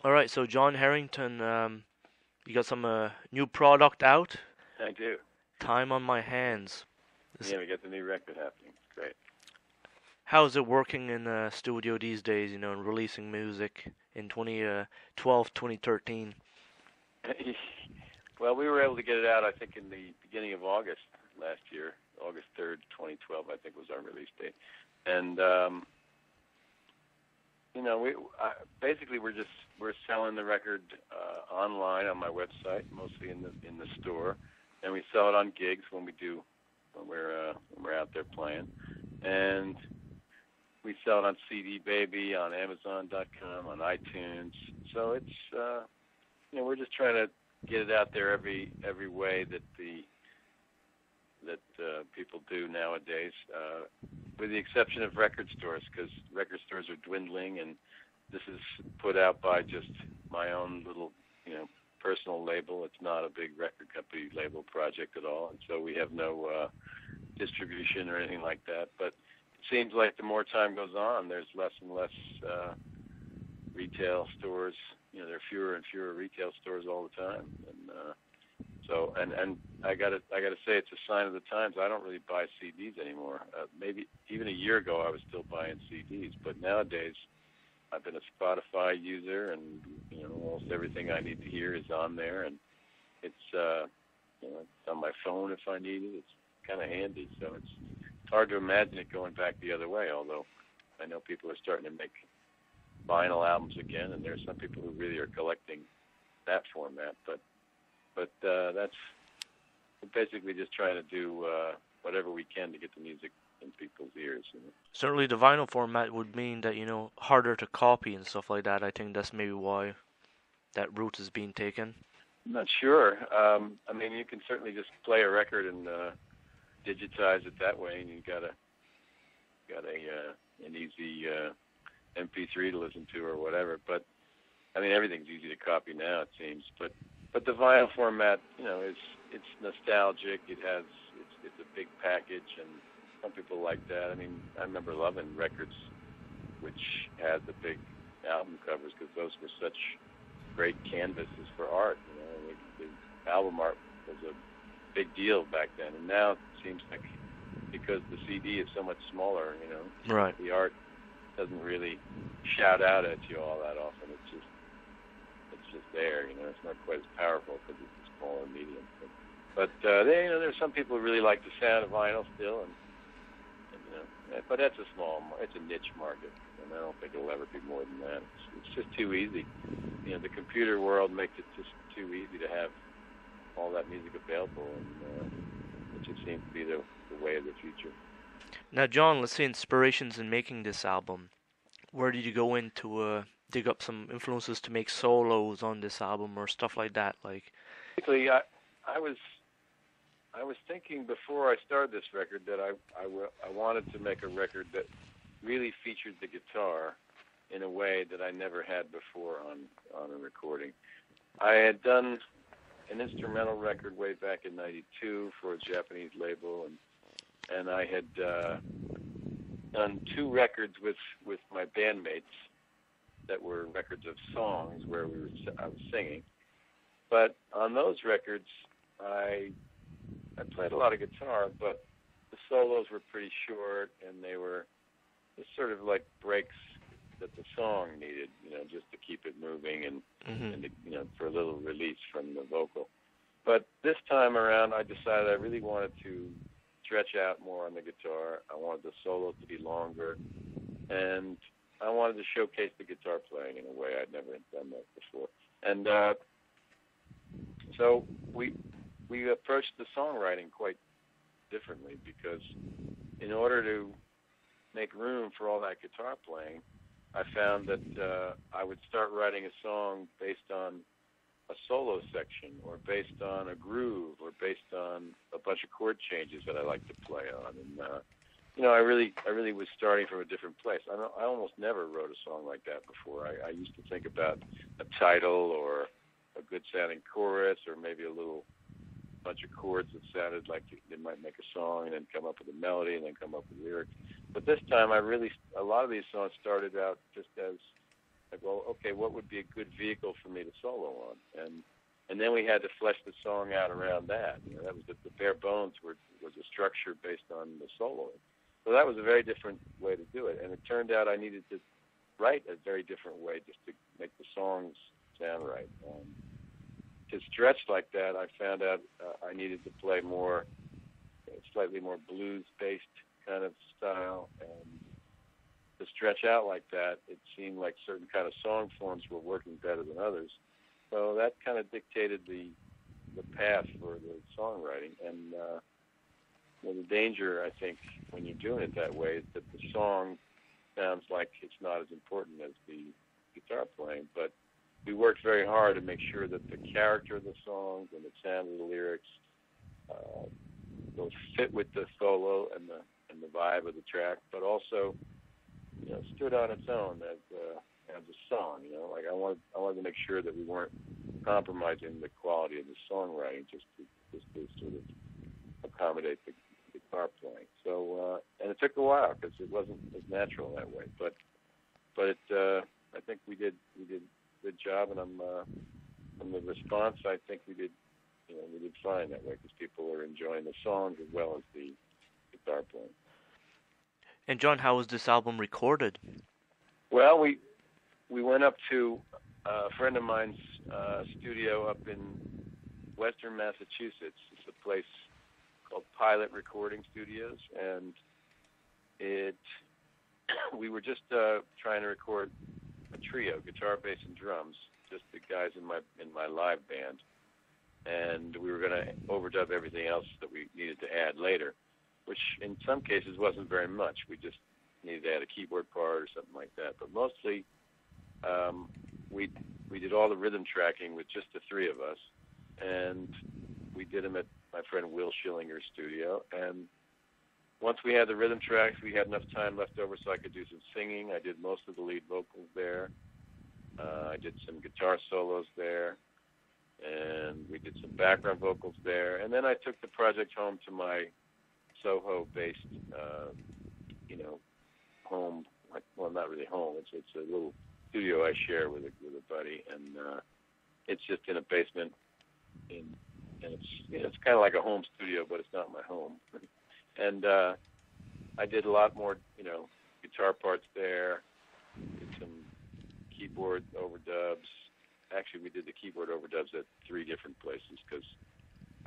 All right, so Jon Herington, you got some new product out. I do. Time on my hands. This, Yeah, we got the new record happening. It's great. how's it working in a studio these days? And releasing music in 2012, 2013. Well, we were able to get it out, I think, in the beginning of August last year. August 3rd, 2012, I think was our release date. And, basically we're selling the record online on my website, mostly in the store. And we sell it on gigs when we're out there playing. And we sell it on CD Baby, on Amazon.com, on iTunes. So it's we're just trying to get it out there every way that people do nowadays, with the exception of record stores, because record stores are dwindling, and this is put out by just my own little personal label. It's not a big record company label project at all, and so we have no distribution or anything like that. But it seems like the more time goes on, there's less and less retail stores. There are fewer and fewer retail stores all the time, and I gotta say it's a sign of the times. I don't really buy CDs anymore. Maybe even a year ago I was still buying CDs, but nowadays I've been a Spotify user, and almost everything I need to hear is on there, and it's it's on my phone if I need it. It's kind of handy, so it's hard to imagine it going back the other way. Although I know people are starting to make vinyl albums again, and there's some people who really are collecting that format. But that's basically just trying to do whatever we can to get the music in people's ears. Certainly, the vinyl format would mean that harder to copy and stuff like that. I think that's maybe why that route is being taken. I'm not sure. I mean, you can certainly just play a record and digitize it that way, and you got an easy MP3 to listen to or whatever. But I mean, everything's easy to copy now, it seems. But the vinyl format, it's nostalgic. It's a big package, and some people like that. I mean, I remember loving records which had the big album covers, because those were such great canvases for art. The album art was a big deal back then, and now it seems like because the CD is so much smaller, Right. the art doesn't really shout out at you all that often. It's just there. It's not quite as powerful because it's a smaller medium. But there's some people who really like the sound of vinyl still, and but it's a niche market, and I don't think it'll ever be more than that. It's just too easy. The computer world makes it just too easy to have all that music available, and it just seems to be the way of the future. Now, John, let's say inspirations in making this album. Where did you go in to dig up some influences to make solos on this album or stuff like that? Like, basically, I was thinking before I started this record that I wanted to make a record that really featured the guitar in a way that I never had before on a recording. I had done an instrumental record way back in '92 for a Japanese label, and I had done 2 records with my bandmates that were records of songs where I was singing. But on those records, I played a lot of guitar, but the solos were pretty short, and they were just sort of like breaks that the song needed, just to keep it moving and for a little release from the vocal. But this time around, I decided I really wanted to stretch out more on the guitar. I wanted the solos to be longer, and I wanted to showcase the guitar playing in a way I'd never done that before. And so we approached the songwriting quite differently, because in order to make room for all that guitar playing, I found that I would start writing a song based on a solo section, or based on a groove, or based on a bunch of chord changes that I like to play on. And I really was starting from a different place. I almost never wrote a song like that before. I used to think about a title, or a good sounding chorus, or maybe a little bunch of chords that sounded like they might make a song, and then come up with a melody, and then come up with lyrics. But this time, a lot of these songs started out just as like, well, okay, what would be a good vehicle for me to solo on? And then we had to flesh the song out around that. You know, that was the bare bones was a structure based on the soloing. So that was a very different way to do it. And it turned out I needed to write a very different way just to make the songs sound right. To stretch like that, I found out I needed to play more, slightly more blues-based kind of style. And to stretch out like that, it seemed like certain kind of song forms were working better than others. So that kind of dictated the path for the songwriting. And well, the danger, I think, when you're doing it that way is that the song sounds like it's not as important as the guitar playing. But we worked very hard to make sure that the character of the songs and the sound of the lyrics both fit with the solo and the vibe of the track, but also, you know, stood on its own as a song. You know, like I wanted to make sure that we weren't compromising the quality of the songwriting just to sort of accommodate the guitar playing. So and it took a while because it wasn't as natural that way. But I think we did a good job, and from the response, I think we did fine that way because people are enjoying the songs as well as the guitar playing. And John, how was this album recorded? Well, we went up to a friend of mine's studio up in Western Massachusetts. It's a place called Pilot Recording Studios, and we were just trying to record a trio, guitar, bass, and drums, just the guys in my live band, and we were going to overdub everything else that we needed to add later, which in some cases wasn't very much. We just needed to add a keyboard part or something like that. But mostly, we did all the rhythm tracking with just the three of us, and we did them at my friend Will Schillinger's studio. And once we had the rhythm tracks, we had enough time left over so I could do some singing. I did most of the lead vocals there. I did some guitar solos there, and we did some background vocals there. And then I took the project home to my Soho-based, home. Well, not really home. It's a little studio I share with a buddy, and it's just in a basement. And it's kind of like a home studio, but it's not my home. And I did a lot more, guitar parts there. Did some keyboard overdubs. Actually, we did the keyboard overdubs at 3 different places because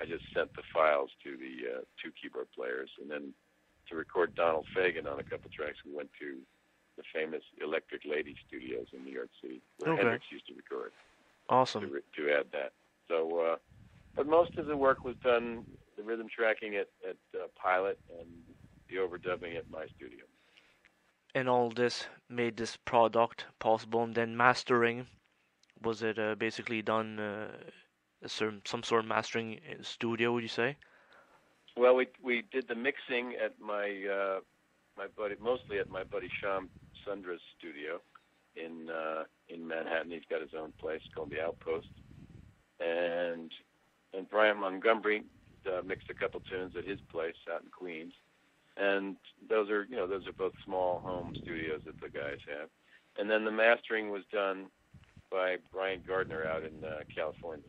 I just sent the files to the 2 keyboard players. And then to record Donald Fagen on a couple tracks, we went to the famous Electric Lady Studios in New York City, where Hendrix used to record. Awesome. To add that. So, but most of the work was done, the rhythm tracking at Pilot and the overdubbing at my studio. And all this made this product possible. And then mastering, was it basically done some sort of mastering studio, would you say? Well, we did the mixing at my buddy, mostly at my buddy Shyam Sundra's studio in Manhattan. He's got his own place called The Outpost, and Brian Montgomery mixed a couple tunes at his place out in Queens. And those are both small home studios that the guys have. And then the mastering was done by Brian Gardner out in California.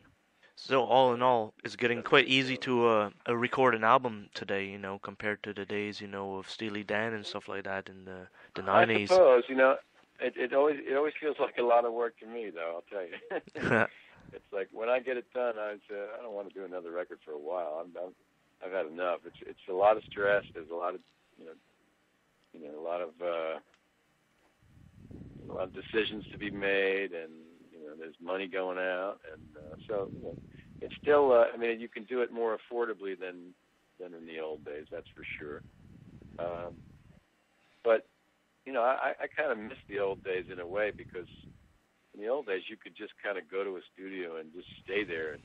So all in all, it's getting quite easy to record an album today, compared to the days, of Steely Dan and stuff like that in the 90s. I suppose, it always feels like a lot of work to me, though, I'll tell you. It's like when I get it done, I don't want to do another record for a while. I've had enough. It's a lot of stress. There's a lot of a lot of decisions to be made, and there's money going out, and so it's still. You can do it more affordably than in the old days. That's for sure. But I kind of miss the old days in a way, because in the old days you could just kind of go to a studio and just stay there.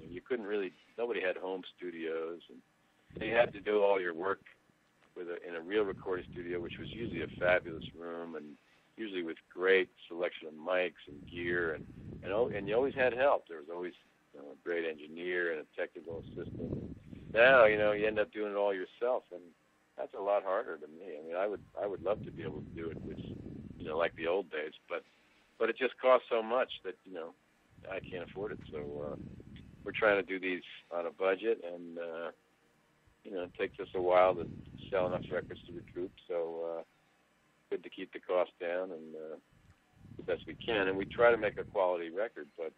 You couldn't really. Nobody had home studios, and you had to do all your work in a real recording studio, which was usually a fabulous room, and usually with great selection of mics and gear, and you always had help. There was always a great engineer and a technical assistant. Now you end up doing it all yourself, and that's a lot harder to me. I would love to be able to do it with like the old days, but but it just costs so much that I can't afford it. So we're trying to do these on a budget, and it takes us a while to sell enough records to recoup. So good to keep the cost down and the best we can. And we try to make a quality record, but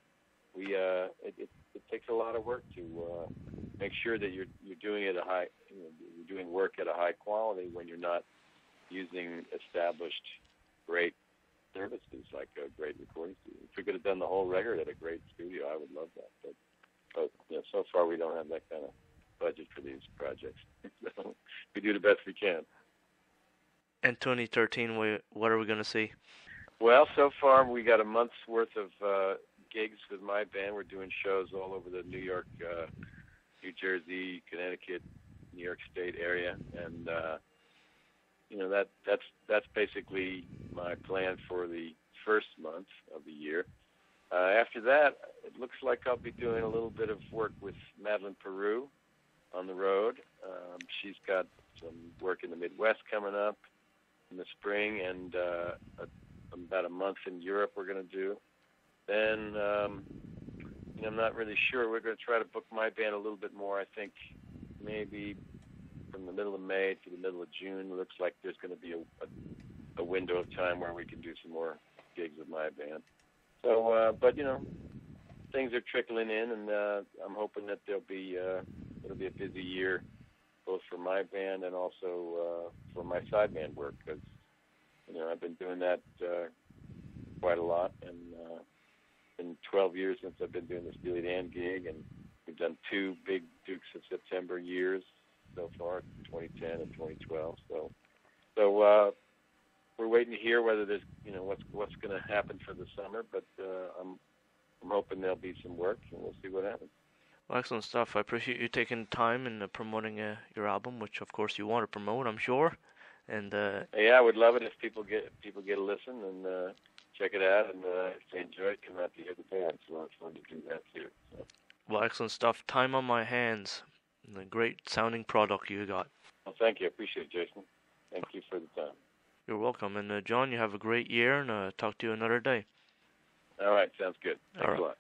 it takes a lot of work to make sure that you're doing it you're doing work at a high quality when you're not using established great services like a great recording studio. If we could have done the whole record at a great studio, I would love that. But so far we don't have that kind of budget for these projects. So we do the best we can. And 2013, what are we going to see? Well, so far we got a month's worth of gigs with my band. We're doing shows all over the New York, New Jersey, Connecticut, New York State area, and that's basically my plan for the first month of the year. After that, it looks like I'll be doing a little bit of work with Madeline Peru on the road. She's got some work in the Midwest coming up in the spring, and about a month in Europe we're going to do. Then I'm not really sure. We're going to try to book my band a little bit more. I think maybe from the middle of May to the middle of June. It looks like there's going to be a window of time where we can do some more gigs with my band. So, but things are trickling in, and I'm hoping that it'll be a busy year, both for my band and also for my side band work, because I've been doing that quite a lot, and been 12 years since I've been doing the Steely Dan gig, and we've done 2 big Dukes of September years so far, 2010 and 2012. So we're waiting to hear whether there's what's going to happen for the summer, but I'm hoping there'll be some work, and we'll see what happens. Well, excellent stuff. I appreciate you taking time and promoting your album, which of course you want to promote, I'm sure. And yeah, I would love it if people get a listen and check it out, and if they enjoy it, come out to hear the band. So it's fun to do that too. So. Well, excellent stuff. Time on My Hands. The great sounding product you got. Well, thank you. I appreciate it, Jason. Thank you for the time. You're welcome. And John, you have a great year, and talk to you another day. All right. Sounds good. Thanks a lot.